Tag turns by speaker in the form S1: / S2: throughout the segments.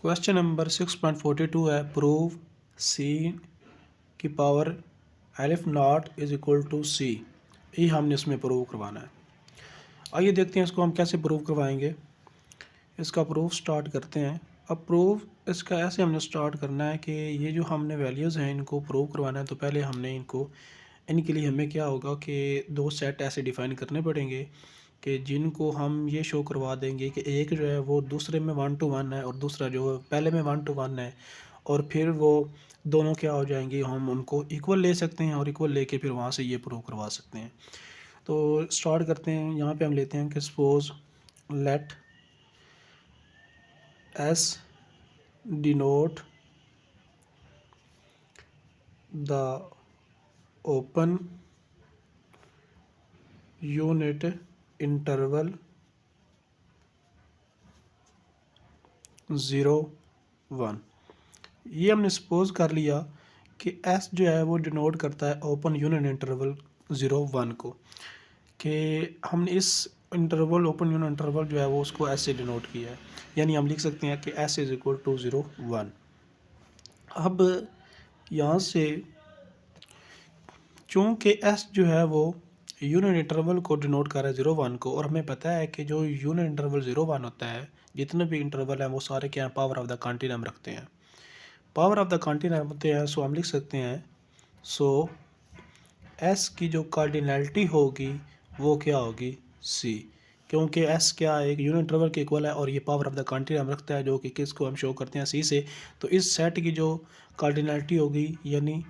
S1: Question number 6.42 है, prove C की power aleph naught is equal to C. ये हमने इसमें प्रूव करवाना है। आइए देखते हैं इसको हम कैसे प्रूव करवाएंगे। इसका प्रूफ स्टार्ट करते हैं। अब प्रूफ इसका ऐसे हमने स्टार्ट करना है कि ये जो हमने वैल्यूज़ हैं इनको प्रूव करवाना है, तो पहले हमने इनके लिए हमें क्या होगा कि दो सेट ऐसे डिफ़ाइन करने पड़ेंगे कि जिनको हम ये शो करवा देंगे कि एक जो है वो दूसरे में 1 to 1 है और दूसरा जो पहले में 1 to 1 है, और फिर वो दोनों क्या हो जाएंगे, हम उनको इक्वल ले सकते हैं और इक्वल लेके फिर वहाँ से ये प्रूव करवा सकते हैं। तो स्टार्ट करते हैं। यहाँ पे हम लेते हैं कि suppose let S denote the open unit interval 0 1। ये हमने सपोज कर लिया कि एस जो है वो डिनोट करता है ओपन यूनिट इंटरवल 0 1 को, कि हमने इस इंटरवल ओपन यूनिट इंटरवल जो है वो उसको एस से डिनोट किया है। यानी हम लिख सकते हैं कि एस इज इक्वल टू 0 1। अब यहाँ से चूँकि एस जो है वो यूनिट इंटरवल को डिनोट कर रहा है 0 1 को, और हमें पता है कि जो यूनिट इंटरवल 0 1 होता है, जितने भी इंटरवल हैं वो सारे क्या हैं, पावर ऑफ द कंटिन्यूम रखते हैं। पावर ऑफ द कंटिन्यूम होते हैं, सो हम लिख सकते हैं सो एस की जो कार्डिनैलिटी होगी वो क्या होगी, सी। क्योंकि एस क्या है, एक यूनिट इंटरवल के इक्वल है और ये पावर ऑफ द कंटिन्यूम रखता है, जो कि किसको हम शो करते हैं, सी से। तो इस सेट की जो कार्डिनैलिटी होगी यानी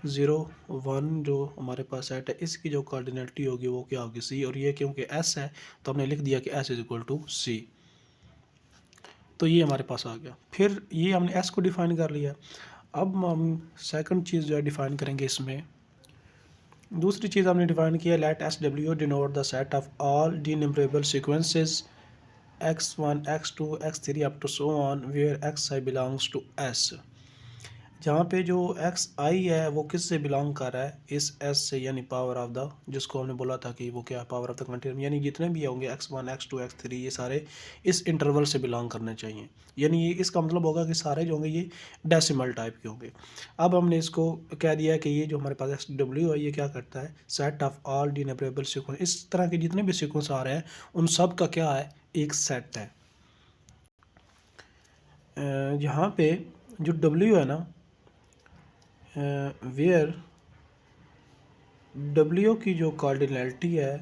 S1: 0 1 जो हमारे पास सेट है, इसकी जो कार्डिनैलिटी होगी वो क्या होगी, सी। और ये क्योंकि एस है तो हमने लिख दिया कि एस इज इक्वल टू सी। तो ये हमारे पास आ गया। फिर ये हमने एस को डिफाइन कर लिया। अब हम सेकंड चीज़ जो है डिफाइन करेंगे इसमें। दूसरी चीज़ हमने डिफाइन किया, let S W denote the set of all denumerable sequences x1 x2 x3 up to so on where xi belongs to s। जहाँ पे जो xi है वो किस से बिलोंग कर रहा है, इस s से, यानी पावर ऑफ द, जिसको हमने बोला था कि वो क्या है, पावर ऑफ द कंटिन्यूम। यानी जितने भी होंगे x1 x2 x3 ये सारे इस इंटरवल से बिलोंग करने चाहिए। यानी ये इसका मतलब होगा कि सारे जो होंगे ये डेसिमल टाइप के होंगे। अब हमने इसको कह दिया कि ये जो हमारे पास एस डब्ल्यू है ये क्या करता है, सेट ऑफ ऑल डिनम्बरेबल सीक्वेंस। इस तरह के जितने भी सीक्वेंस आ रहे हैं उन सब का क्या है, एक सेट है। यहाँ पे जो डब्ल्यू है ना, वेयर डब्ल्यू की जो कार्डिनैलिटी है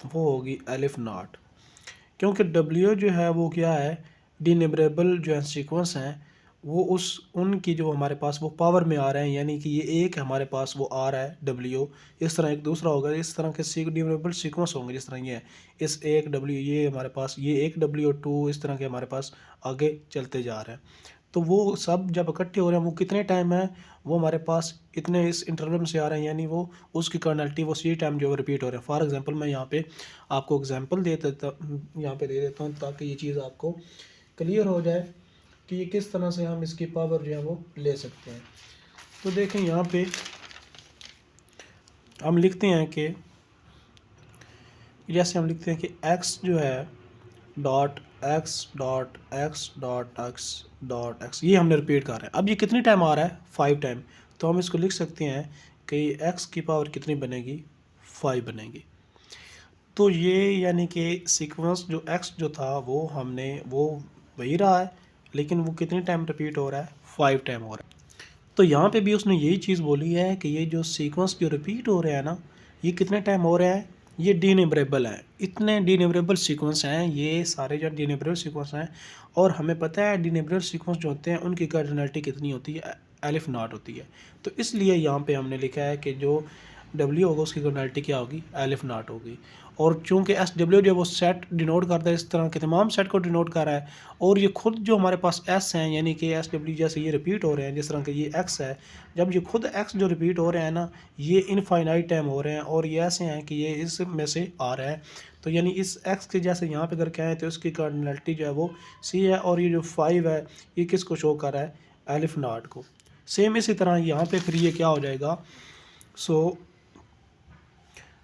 S1: वो होगी एलिफ नॉट। क्योंकि डब्ल्यू जो है वो क्या है, डिनम्बरेबल जो है सीक्वेंस हैं वो उनकी जो हमारे पास वो पावर में आ रहे हैं। यानी कि ये एक हमारे पास वो आ रहा है डब्ल्यू, इस तरह एक दूसरा होगा, इस तरह के डिनम्बरेबल सीक्वेंस होंगे। जिस तरह ये है, इस एक डब्ल्यू ये हमारे पास, ये एक डब्ल्यू 2, इस तरह के हमारे पास आगे चलते जा रहे हैं। तो वो सब जब इकट्ठे हो रहे हैं वो कितने टाइम है, वो हमारे पास इतने इस इंटरवल में से आ रहे हैं, यानी वो उसकी कर्नलिटी वो सी टाइम जो है रिपीट हो रहे हैं। फॉर एग्जांपल मैं यहाँ पे आपको एग्जांपल दे देता हूँ ताकि ये चीज़ आपको क्लियर हो जाए कि ये किस तरह से हम इसकी पावर जो है वो ले सकते हैं। तो देखें यहाँ पे हम लिखते हैं कि जैसे हम लिखते हैं कि x जो है dot x dot x dot x dot x, ये हमने रिपीट कर रहे हैं। अब ये कितनी टाइम आ रहा है, 5 टाइम। तो हम इसको लिख सकते हैं कि x की पावर कितनी बनेगी, 5 बनेगी। तो ये यानी कि सीक्वेंस जो x जो था वो हमने वो वही रहा है, लेकिन वो कितनी टाइम रिपीट हो रहा है, 5 टाइम हो रहा है। तो यहाँ पे भी उसने यही चीज़ बोली है कि ये जो सीक्वेंस जो रिपीट हो रहे हैं ना, ये कितने टाइम हो रहे हैं, ये डिनम्बरेबल हैं। इतने डिनम्बरेबल सीक्वेंस हैं ये सारे, जो डिनम्बरेबल सीक्वेंस हैं। और हमें पता है डिनम्बरेबल सीक्वेंस जो होते हैं उनकी कार्डिनैलिटी कितनी होती है, एलिफ नॉट होती है। तो इसलिए यहाँ पे हमने लिखा है कि जो डब्ल्यू होगा उसकी कार्डिनैलिटी क्या होगी, एलिफ नॉट होगी। और चूंकि एस डब्ल्यू जो है वो सेट डिनोट करता है, इस तरह के तमाम सेट को डिनोट कर रहा है। और ये खुद जो हमारे पास एस हैं, यानी कि एस डब्ल्यू जैसे ये रिपीट हो रहे हैं, जिस तरह के ये एक्स है, जब ये खुद एक्स जो रिपीट हो रहे हैं ना, ये इनफाइनाइट टाइम हो रहे हैं और ये ऐसे हैं कि ये इस में से आ रहा है। तो यानी इस एक्स के जैसे यहाँ पे अगर कहें तो इसकी कार्डिनैलिटी जो है वो सी है, और ये जो 5 है ये किसको शो कर रहा है, एलिफ नॉट को। सेम इसी तरह यहाँ पे फिर ये क्या हो जाएगा, सो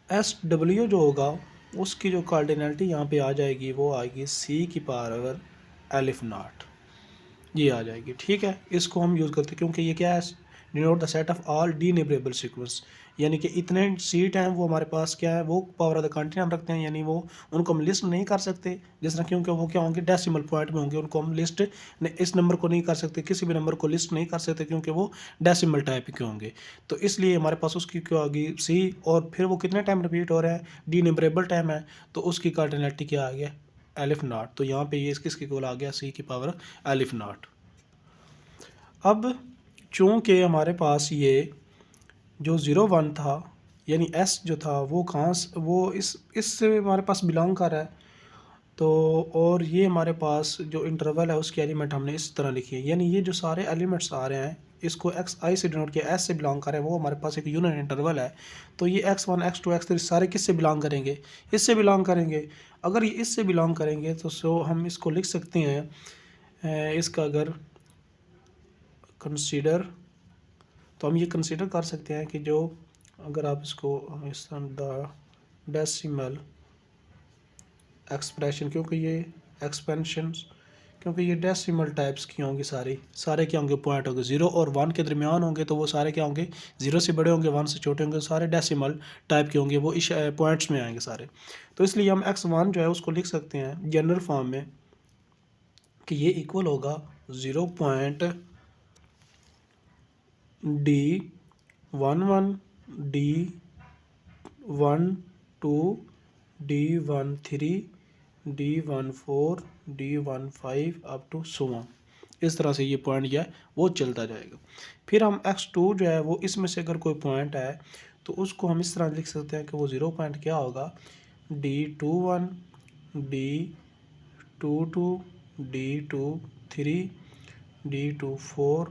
S1: एस डब्ल्यू जो होगा उसकी जो कार्डिनैलिटी यहाँ पे आ जाएगी वो आएगी सी की पावर एलिफ नॉट। ये आ जाएगी। ठीक है, इसको हम यूज़ करते हैं क्योंकि ये क्या है, denote the set of all denumerable sequence, यानी कि इतने सीट हैं वो हमारे पास क्या है, वो पावर ऑफ द कंटिन्यूम रखते हैं, यानी वो उनको हम लिस्ट नहीं कर सकते जिस तरह, क्योंकि वो क्या होंगे, डेसिमल पॉइंट में होंगे, उनको हम लिस्ट इस नंबर को नहीं कर सकते, किसी भी नंबर को लिस्ट नहीं कर सकते क्योंकि वो डेसिमल टाइप के होंगे। तो इसलिए हमारे पास उसकी क्या होगी, सी, और फिर वो कितने टाइम रिपीट हो रहा है, डीनेबरेबल टाइम है, तो उसकी कार्डिनलिटी क्या आ गया, एलिफ नॉट। तो यहाँ पे ये किसके इक्वल आ गया, सी की पावर एलिफ नॉट। अब चूँकि हमारे पास ये जो 0 1 था, यानी एस जो था वो कहाँ से, वो इससे हमारे पास बिलोंग कर रहा है। तो और ये हमारे पास जो इंटरवल है उसकी एलिमेंट हमने इस तरह लिखी है, यानी ये जो सारे एलिमेंट्स आ रहे हैं इसको एक्स आई से डिनोट किया, एस से बिलोंग कर रहे हैं, वो हमारे पास एक यूनिट इंटरवल है। तो ये x1 x2 x3 सारे किससे बिलोंग करेंगे, इससे बिलोंग करेंगे। अगर ये इससे बिलोंग करेंगे तो हम इसको लिख सकते हैं, इसका अगर कंसीडर, तो हम ये कंसीडर कर सकते हैं कि जो अगर आप इसको इस द डेसिमल एक्सप्रेशन, क्योंकि ये एक्सपेंशंस, क्योंकि ये डेसिमल टाइप्स की होंगी, सारे क्या होंगे, पॉइंट होंगे 0 और 1 के दरमियान होंगे, तो वो सारे क्या होंगे, 0 से बड़े होंगे, 1 से छोटे होंगे, सारे डेसिमल टाइप के होंगे, वो इस पॉइंट्स में आएंगे सारे। तो इसलिए हम x1 जो है उसको लिख सकते हैं जनरल फॉर्म में कि ये इक्वल होगा 0.D11 D12 D13 D14 D15 up to so on, इस तरह से ये पॉइंट जो है वो चलता जाएगा। फिर हम x2 जो है वो इसमें से अगर कोई पॉइंट है तो उसको हम इस तरह लिख सकते हैं कि वो 0 पॉइंट क्या होगा, D21 D22 D23 D24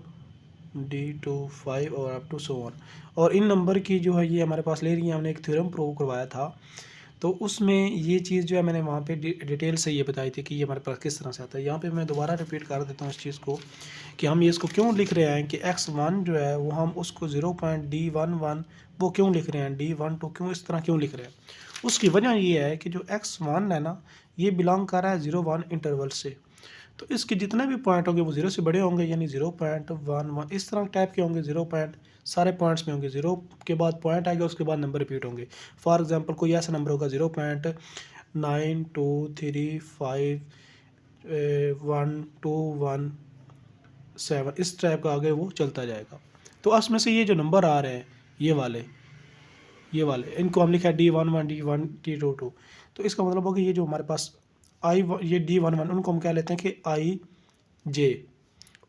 S1: D25 और अप टू सो ऑन। और इन नंबर की जो है ये हमारे पास ले रही है, हमने एक थ्योरम प्रूव करवाया था, तो उसमें ये चीज़ जो है मैंने वहाँ पे डिटेल से ये बताई थी कि ये हमारे पास किस तरह से आता है। यहाँ पे मैं दोबारा रिपीट कर देता हूँ इस चीज़ को कि हम ये इसको क्यों लिख रहे हैं कि x1 जो है वो हम उसको 0.D11 वो क्यों लिख रहे हैं, D12 क्यों इस तरह क्यों लिख रहे हैं। उसकी वजह ये है कि जो x1 है ना, ये बिलोंग कर रहा है 0 1 इंटरवल से, तो इसके जितने भी पॉइंट होंगे वो 0 से बड़े होंगे, यानी 0.11 इस तरह टाइप के होंगे, 0 पॉइंट सारे पॉइंट्स में होंगे, 0 के बाद पॉइंट आएगा, उसके बाद नंबर रिपीट होंगे। फॉर एग्जांपल कोई ऐसा नंबर होगा 0.92351217, इस टाइप का आगे वो चलता जाएगा। तो उसमें से ये जो नंबर आ रहे हैं ये वाले इनको हम लिखा है D11 D1 D22, तो इसका मतलब होगा ये जो हमारे पास ये D11 उनको हम क्या लेते हैं कि I J,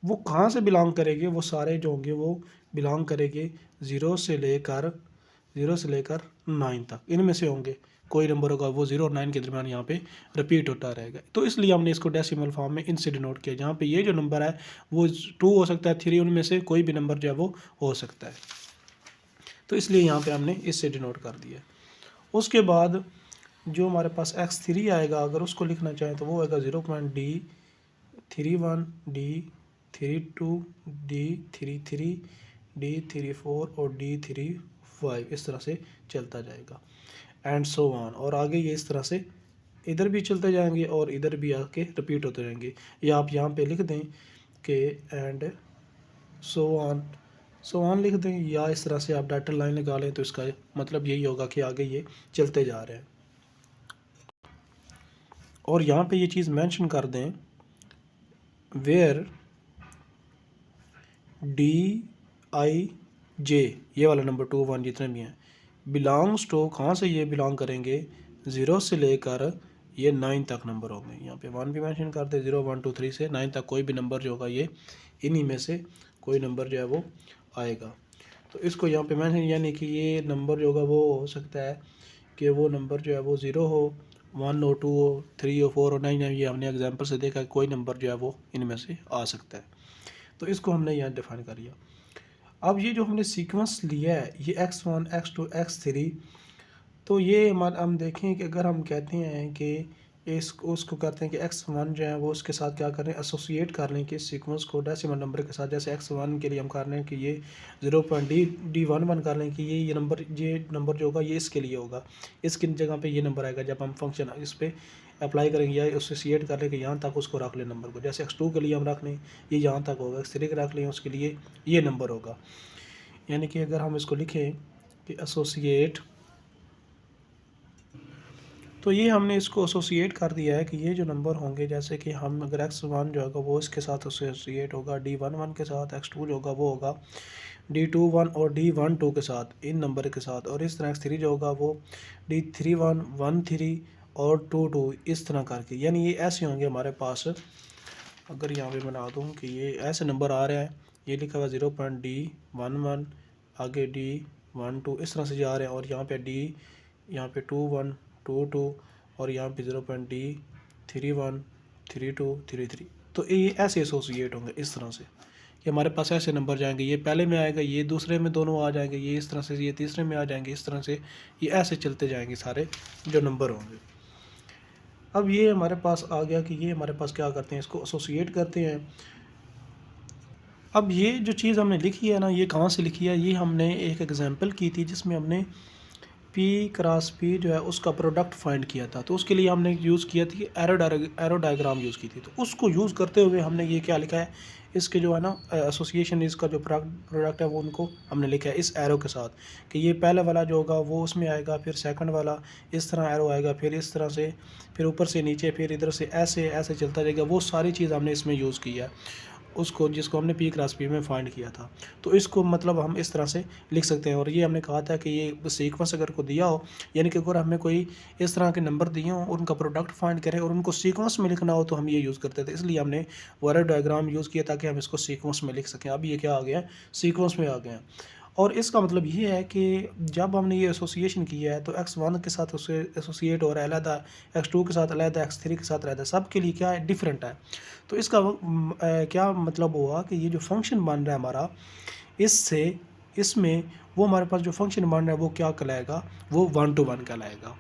S1: वो कहाँ से बिलोंग करेंगे, वो सारे जो होंगे वो बिलोंग करेंगे 0 से लेकर 9 तक, इनमें से होंगे कोई नंबर होगा वो 0 और 9 के दरमियान यहाँ पे रिपीट होता रहेगा। तो इसलिए हमने इसको डेसिमल फॉर्म में इनसे डिनोट किया, जहाँ पे ये जो नंबर है वो 2 हो सकता है, 3, उनमें से कोई भी नंबर जो है वो हो सकता है, तो इसलिए यहाँ पे हमने इससे डिनोट कर दिया। उसके बाद जो हमारे पास x3 आएगा, अगर उसको लिखना चाहें तो वो आएगा 0.D31 D32 D33 D34 और D35, इस तरह से चलता जाएगा एंड सो ऑन। और आगे ये इस तरह से इधर भी चलते जाएंगे और इधर भी आके रिपीट होते रहेंगे, या आप यहाँ पे लिख दें कि एंड सो ऑन लिख दें, या इस तरह से आप डाटा लाइन लगा लें, तो इसका मतलब यही होगा कि आगे ये चलते जा रहे हैं। और यहाँ पे ये चीज़ मेंशन कर दें वेयर D I J, ये वाला नंबर 2 1 जितने भी हैं बिलोंग्स टू, कहाँ से ये बिलोंग करेंगे, 0 से लेकर ये 9 तक नंबर होंगे। यहाँ पे 1 भी मेंशन करते, 0 1 2 3 से 9 तक कोई भी नंबर जो होगा ये इन्हीं में से कोई नंबर जो है वो आएगा। तो इसको यहाँ पे मेंशन, यानी कि ये नंबर जो होगा वो हो सकता है कि वो नंबर जो है वो 0 हो, 1 हो, 2 हो, 3 हो, 4 हो, 9 है, ये हमने एग्जाम्पल से देखा कि कोई नंबर जो है वो इनमें से आ सकता है। तो इसको हमने यहाँ डिफाइन कर लिया। अब ये जो हमने सीक्वेंस लिया है ये x1 x2 x3, तो ये हम देखें कि अगर हम कहते हैं कि उसको कहते हैं कि x1 जो है वो उसके साथ क्या करें, एसोसिएट कर लें कि इस सीक्वेंस को डेसिमल नंबर के साथ, जैसे x1 के लिए हम कर रहे हैं कि ये 0.D11 कर लें कि ये नंबर जो होगा ये इसके लिए होगा, इसकी जगह पे ये नंबर आएगा जब हम फंक्शन इस पर अप्लाई करेंगे या एसोसिएट कर लेंगे यहाँ तक उसको रख लें नंबर को। जैसे x2 के लिए हम रख लें ये यहाँ तक होगा, x3 के रख लें उसके लिए ये नंबर होगा। यानी कि अगर हम इसको लिखें कि एसोसिएट, तो ये हमने इसको एसोसिएट कर दिया है कि ये जो नंबर होंगे, जैसे कि हम अगर x1 जो होगा वो इसके साथ एसोसिएट होगा D11 के साथ, x2 जो होगा वो होगा D21 और D12 के साथ, इन नंबर के साथ, और इस तरह x3 जो होगा वो D31, 13 और 22 इस तरह करके। यानी ये ऐसे होंगे हमारे पास। अगर यहाँ पे बना दूँ कि ये ऐसे नंबर आ रहे हैं, ये लिखा हुआ 0.D11, आगे D12 इस तरह से जा रहे हैं, और यहाँ पे यहाँ पे 21, 22 और यहाँ पे 0.D31, 32, 33। तो ये ऐसे एसोसिएट होंगे इस तरह से कि हमारे पास ऐसे नंबर जाएंगे, ये पहले में आएगा, ये दूसरे में दोनों आ जाएंगे, ये इस तरह से, ये तीसरे में आ जाएंगे, इस तरह से ये ऐसे चलते जाएंगे सारे जो नंबर होंगे। अब ये हमारे पास आ गया कि ये हमारे पास क्या करते हैं, इसको एसोसिएट करते हैं। अब ये जो चीज़ हमने लिखी है ना, ये कहाँ से लिखी है, ये हमने एक एग्जांपल की थी जिसमें हमने P क्रॉस P जो है उसका प्रोडक्ट फाइंड किया था। तो उसके लिए हमने यूज़ किया थी एरो डायग्राम यूज़ की थी। तो उसको यूज़ करते हुए हमने ये क्या लिखा है, इसके जो है ना एसोसिएशन, इसका जो प्रोडक्ट है वो उनको हमने लिखा है इस एरो के साथ कि ये पहले वाला जो होगा वो उसमें आएगा, फिर सेकंड वाला इस तरह एरो आएगा, फिर इस तरह से, फिर ऊपर से नीचे, फिर इधर से ऐसे ऐसे चलता जाएगा। वो सारी चीज़ हमने इसमें यूज़ की है उसको, जिसको हमने P क्रॉस P में फाइंड किया था। तो इसको मतलब हम इस तरह से लिख सकते हैं। और ये हमने कहा था कि ये सीक्वेंस अगर को दिया हो, यानी कि अगर हमें कोई इस तरह के नंबर दिए हों, उनका प्रोडक्ट फाइंड करें और उनको सीक्वेंस में लिखना हो, तो हम ये यूज़ करते थे। इसलिए हमने वायर डायग्राम यूज़ किया ताकि हम इसको सीक्वेंस में लिख सकें। अब ये क्या आ गया, सीक्वेंस में आ गया। और इसका मतलब ये है कि जब हमने ये एसोसिएशन किया है तो x1 के साथ उसे एसोसिएट हो रहा है अलहदा, x2 के साथ अलहदा, x3 के साथ अलहदा, सब के लिए क्या है, डिफरेंट है। तो इसका क्या मतलब हुआ कि ये जो फंक्शन बन रहा है हमारा, इससे इसमें वो हमारे पास जो फंक्शन बन रहा है वो क्या कहलाएगा, वो 1 to 1 कहलाएगा।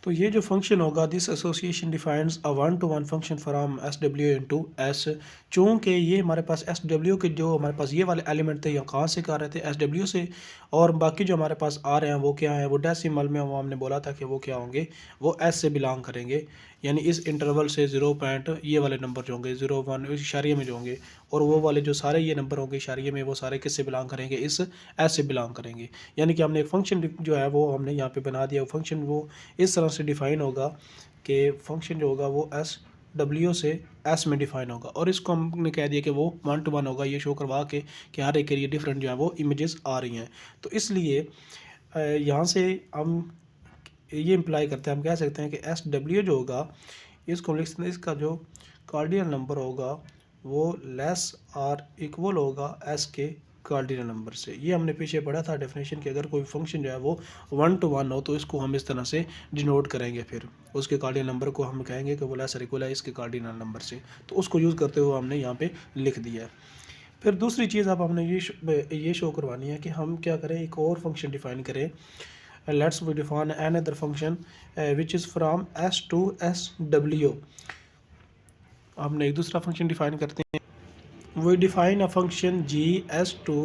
S1: तो ये जो फंक्शन होगा, this association defines a 1 to 1 function from SW into S। चूँकि ये हमारे पास SW के जो हमारे पास ये वाले एलिमेंट थे, ये कहाँ से कर रहे थे, SW से, और बाकी जो हमारे पास आ रहे हैं वो क्या है, वो डेसिमल में, वो हमने बोला था कि वो क्या होंगे, वो S से बिलोंग करेंगे। यानी इस इंटरवल से 0 पॉइंट ये वाले नंबर जो होंगे 0, 1 इस इशारिये में जो होंगे, और वो वाले जो सारे ये नंबर होंगे इशारिये में, वो सारे किससे बिलोंग करेंगे, इस S से बिलोंग करेंगे। यानी कि हमने एक फंक्शन जो है वो हमने यहाँ पे बना दिया। फंक्शन वो इस तरह से डिफ़ाइन होगा कि फंक्शन जो होगा वो SW से S में डिफ़ाइन होगा, और इसको हमने कह दिया कि वो 1 to 1 होगा, ये शो करवा के कि हर एक के लिए डिफरेंट जो है वो इमेजेस आ रही हैं। तो इसलिए यहाँ से हम ये इम्प्लाई करते हैं, हम कह सकते हैं कि SW जो होगा, इसको लिख सकते हैं, इसका जो कार्डिनल नंबर होगा वो लेस और इक्वल होगा S के कार्डिनल नंबर से। ये हमने पीछे पढ़ा था डेफिनेशन कि अगर कोई फंक्शन जो है वो 1 to 1 हो तो इसको हम इस तरह से डिनोट करेंगे, फिर उसके कार्डिनल नंबर को हम कहेंगे कि वो लेस और इक्वल है इसके कार्डिनल नंबर से। तो उसको यूज़ करते हुए हमने यहाँ पे लिख दिया है। फिर दूसरी चीज़ अब हमने ये शो करवानी है कि हम क्या करें, एक और फंक्शन डिफ़ाइन करें। Let's we define another function which is from S to SW। हमने एक दूसरा फंक्शन डिफ़ाइन करते हैं। We define a function GS to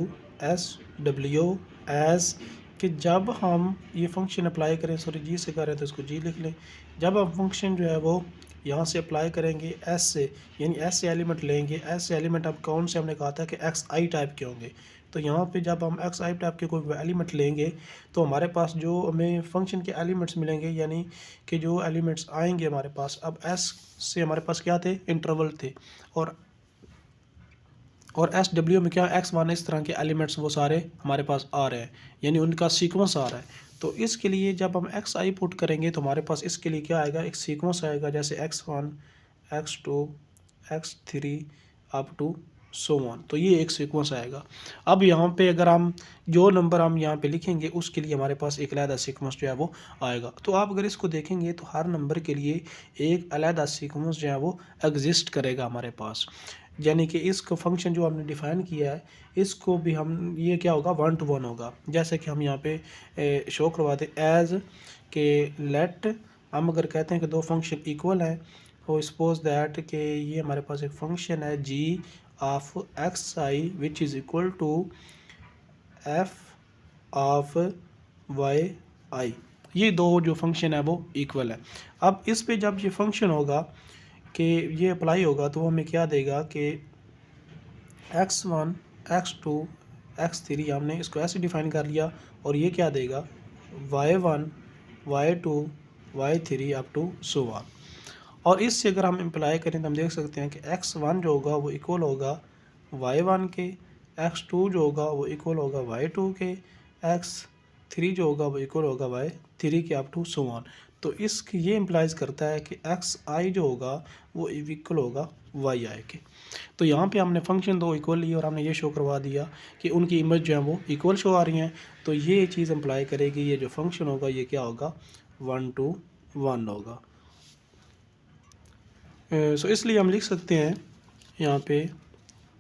S1: SW as, कि जब हम ये फंक्शन अप्लाई करें, सॉरी जी से कर रहे हैं तो इसको जी लिख लें, जब हम फंक्शन जो है वो यहाँ से अप्लाई करेंगे S से, यानी S से एलिमेंट लेंगे। S से एलिमेंट अब कौन से, हमने कहा था कि XI टाइप के होंगे। तो यहाँ पे जब हम XI टाइप के कोई एलिमेंट लेंगे तो हमारे पास जो हमें फंक्शन के एलिमेंट्स मिलेंगे, यानी कि जो एलिमेंट्स आएंगे हमारे पास, अब S से हमारे पास क्या थे, इंटरवल थे, और SW में क्या, x1 इस तरह के एलिमेंट्स वो सारे हमारे पास आ रहे हैं, यानी उनका सीक्वेंस आ रहा है। तो इसके लिए जब हम XI पुट करेंगे तो हमारे पास इसके लिए क्या आएगा, एक सीक्वेंस आएगा, जैसे x1, x2, x3 up to so on. तो ये एक सीक्वेंस आएगा। अब यहाँ पे अगर हम जो नंबर हम यहाँ पे लिखेंगे उसके लिए हमारे पास एक अलहदा सीक्वेंस जो है वो आएगा। तो आप अगर इसको देखेंगे तो हर नंबर के लिए एक अलहदा सीक्वेंस जो है वो एग्जिस्ट करेगा हमारे पास। यानी कि इसको फंक्शन जो हमने डिफ़ाइन किया है, इसको भी हम, ये क्या होगा, 1 to 1 होगा। जैसे कि हम यहाँ पे शो करवाते एज के लेट, हम अगर कहते हैं कि दो फंक्शन इक्वल हैं, तो सपोज दैट कि ये हमारे पास एक फंक्शन है g of XI which is equal to f of YI। ये दो जो फंक्शन है वो इक्वल है। अब इस पे जब ये फंक्शन होगा कि ये अप्लाई होगा तो हमें क्या देगा कि x1 x2 x3 हमने इसको ऐसे डिफाइन कर लिया और ये क्या देगा y1 y2 y3 up to so on. और इससे अगर हम इम्प्लाई करें तो हम देख सकते हैं कि x1 जो होगा वो इक्वल होगा y1 के, x2 जो होगा वो इक्वल होगा y2 के, x3 जो होगा वो इक्वल होगा y3 के अप टू सो ऑन। तो इसकी ये इम्प्लाइज करता है कि xi जो होगा वो इक्वल होगा yi के। तो यहाँ पे हमने फंक्शन दो इक्वल ली और हमने ये शो करवा दिया कि उनकी इमेज जो है वो इक्वल शो आ रही हैं। तो ये चीज़ इम्प्लाई करेगी ये जो फंक्शन होगा ये क्या होगा 1 to 1 होगा। सो इसलिए हम लिख सकते हैं यहाँ पे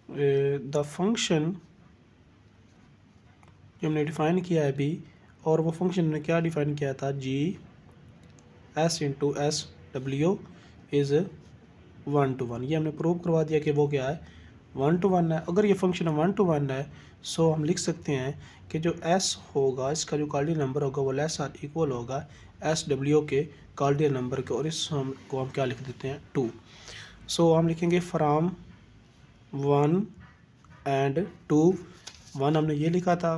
S1: द फंक्शन जो हमने डिफ़ाइन किया है अभी, और वो फंक्शन ने क्या डिफ़ाइन किया था G S into S W is 1 to 1। ये हमने प्रूव करवा दिया कि वो क्या है 1 to 1 है। अगर ये फंक्शन 1 to 1 है सो हम लिख सकते हैं कि जो s होगा इसका जो कार्डियल नंबर होगा वो लेस आर इक्वल होगा एस डब्ल्यू के कार्डियल नंबर के, और इस को हम क्या लिख देते हैं 2। सो हम लिखेंगे फ्राम 1 एंड 2। 1 हमने ये लिखा था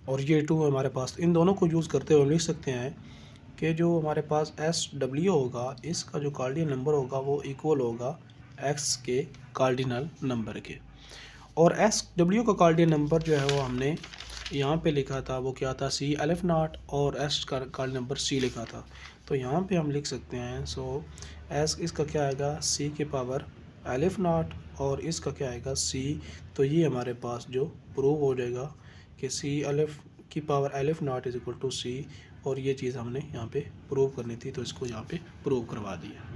S1: और ये 2 हमारे पास। इन दोनों को यूज़ करते हुए हम लिख सकते हैं कि जो हमारे पास एस डब्ल्यू होगा इसका जो कार्डियल नंबर होगा वो इक्वल होगा एक्स के कार्डिनल नंबर के। और एस डब्ल्यू का कार्डियल नंबर जो है वो हमने यहाँ पे लिखा था वो क्या था सी अलिफ नॉट, और एस का कार्डियल नंबर सी लिखा था। तो यहाँ पे हम लिख सकते हैं सो एस इसका क्या आएगा सी के पावर अलिफ नॉट और इसका क्या आएगा सी। तो ये हमारे पास जो प्रूव हो जाएगा कि सी अलिफ की पावर अलिफ नॉट इज इक्वल टू सी, और ये चीज़ हमने यहाँ पे प्रूव करनी थी तो इसको यहाँ पे प्रूव करवा दिया।